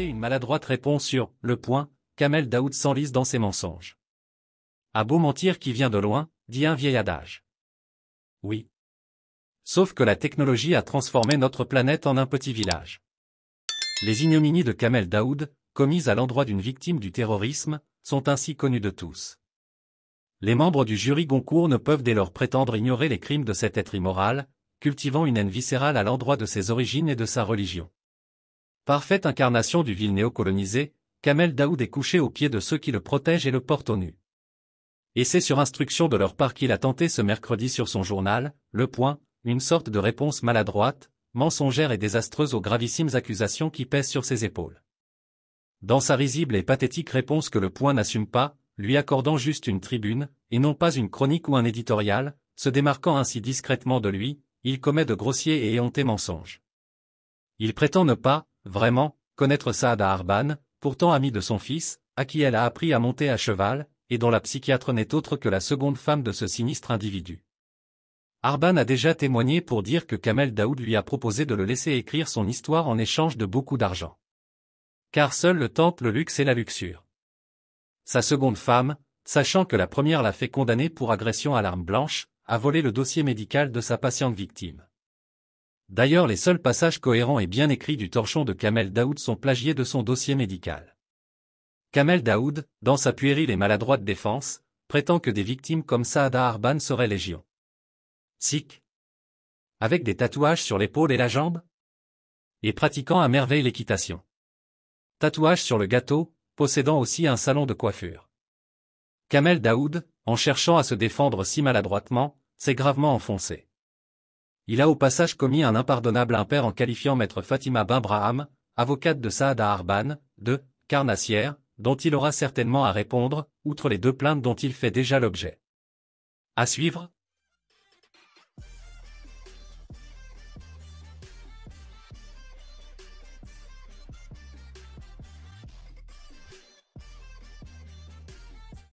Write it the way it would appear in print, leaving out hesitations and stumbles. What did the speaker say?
apporter une maladroite réponse sur « Le Point », Kamel Daoud s'enlise dans ses mensonges. A beau mentir qui vient de loin, dit un vieil adage. Oui. Sauf que la technologie a transformé notre planète en un petit village. Les ignominies de Kamel Daoud, commises à l'endroit d'une victime du terrorisme, sont ainsi connues de tous. Les membres du jury Goncourt ne peuvent dès lors prétendre ignorer les crimes de cet être immoral, cultivant une haine viscérale à l'endroit de ses origines et de sa religion. Parfaite incarnation du vil néocolonisé, Kamel Daoud est couché aux pieds de ceux qui le protègent et le portent au nu. Et c'est sur instruction de leur part qu'il a tenté ce mercredi sur son journal, Le Point, une sorte de réponse maladroite, mensongère et désastreuse aux gravissimes accusations qui pèsent sur ses épaules. Dans sa risible et pathétique réponse que Le Point n'assume pas, lui accordant juste une tribune, et non pas une chronique ou un éditorial, se démarquant ainsi discrètement de lui, il commet de grossiers et éhontés mensonges. Il prétend ne pas, vraiment, connaître Saada Harban, pourtant amie de son fils, à qui elle a appris à monter à cheval, et dont la psychiatre n'est autre que la seconde femme de ce sinistre individu. Harban a déjà témoigné pour dire que Kamel Daoud lui a proposé de le laisser écrire son histoire en échange de beaucoup d'argent. Car seul le tente le luxe et la luxure. Sa seconde femme, sachant que la première l'a fait condamner pour agression à l'arme blanche, a volé le dossier médical de sa patiente victime. D'ailleurs les seuls passages cohérents et bien écrits du torchon de Kamel Daoud sont plagiés de son dossier médical. Kamel Daoud, dans sa puérile et maladroite défense, prétend que des victimes comme Saada Harban seraient légion. Sikh. Avec des tatouages sur l'épaule et la jambe? Et pratiquant à merveille l'équitation. Tatouage sur le gâteau, possédant aussi un salon de coiffure. Kamel Daoud, en cherchant à se défendre si maladroitement, s'est gravement enfoncé. Il a au passage commis un impardonnable impair en qualifiant maître Fatima Benbraham, avocate de Saada Harban, de « carnassière », dont il aura certainement à répondre, outre les 2 plaintes dont il fait déjà l'objet. À suivre.